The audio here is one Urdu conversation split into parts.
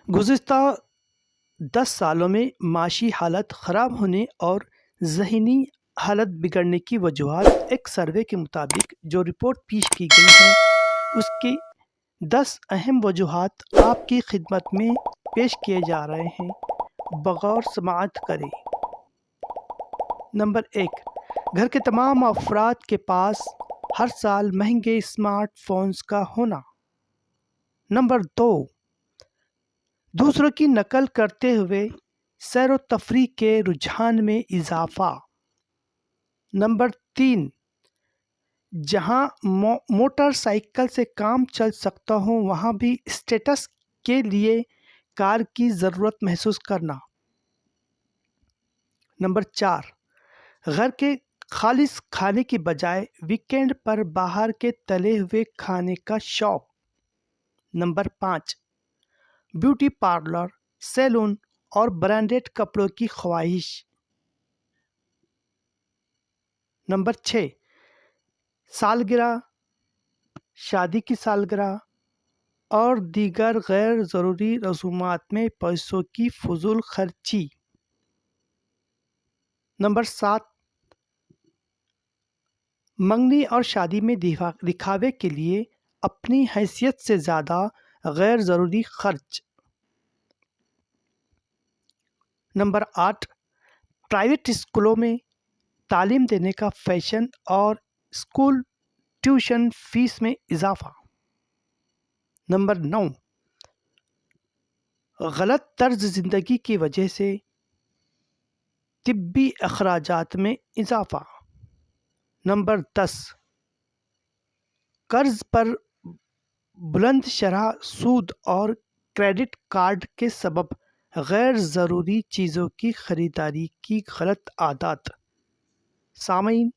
گزشتہ 10 سالوں میں معاشی حالت خراب ہونے اور ذہنی حالت بگڑنے کی وجوہات ایک سروے کے مطابق جو رپورٹ پیش کی گئی ہے اس کی 10 اہم وجوہات آپ کی خدمت میں پیش کیے جا رہے ہیں، بغور سماعت کریں۔ نمبر 1، گھر کے تمام افراد کے پاس ہر سال مہنگے اسمارٹ فونز کا ہونا۔ نمبر 2، دوسروں کی نقل کرتے ہوئے سیر و تفریح کے رجحان میں اضافہ۔ نمبر 3، جہاں موٹر سائیکل سے کام چل سکتا ہو وہاں بھی اسٹیٹس کے لیے کار کی ضرورت محسوس کرنا۔ نمبر 4، گھر کے خالص کھانے کی بجائے ویکینڈ پر باہر کے تلے ہوئے کھانے کا شوق۔ نمبر 5، بیوٹی پارلر، سیلون اور برانڈڈ کپڑوں کی خواہش۔ نمبر 6، سالگرہ، شادی کی سالگرہ اور دیگر غیر ضروری رسومات میں پیسوں کی فضول خرچی۔ نمبر 7، منگنی اور شادی میں دکھاوے کے لیے اپنی حیثیت سے زیادہ غیر ضروری خرچ۔ نمبر 8، پرائیویٹ اسکولوں میں تعلیم دینے کا فیشن اور اسکول ٹیوشن فیس میں اضافہ۔ نمبر 9، غلط طرز زندگی کی وجہ سے طبی اخراجات میں اضافہ۔ نمبر 10، قرض پر بلند شرح سود اور کریڈٹ کارڈ کے سبب غیر ضروری چیزوں کی خریداری کی غلط عادات۔ سامعین،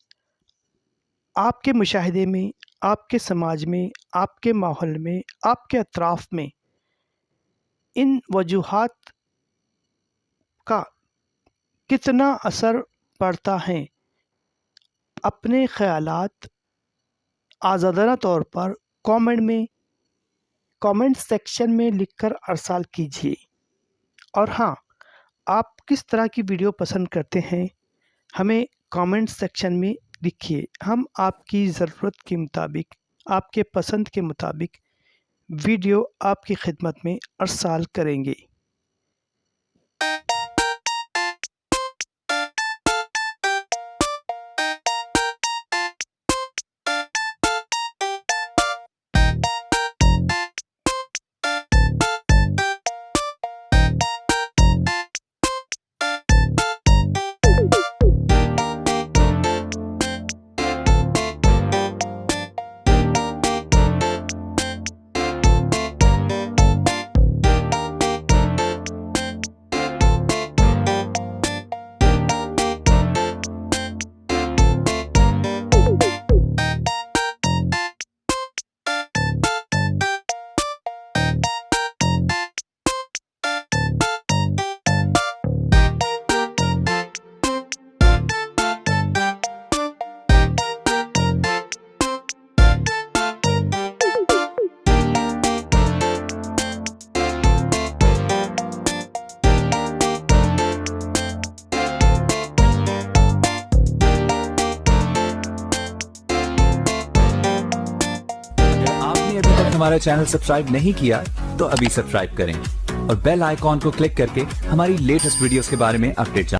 آپ کے مشاہدے میں، آپ کے سماج میں، آپ کے ماحول میں، آپ کے اطراف میں ان وجوہات کا کتنا اثر پڑتا ہے؟ اپنے خیالات آزادانہ طور پر کامنٹ سیکشن میں لکھ کر ارسال کیجیے۔ اور ہاں، آپ کس طرح کی ویڈیو پسند کرتے ہیں ہمیں کامنٹ سیکشن میں لکھیے، ہم آپ کی ضرورت کے مطابق، آپ کے پسند کے مطابق ویڈیو آپ کی خدمت میں ارسال کریں گے۔ ہمارا چینل سبسکرائب نہیں کیا تو ابھی سبسکرائب کریں اور بیل آئیکن کو کلک کر کے ہماری لیٹسٹ ویڈیوز کے بارے میں اپڈیٹ جانیں۔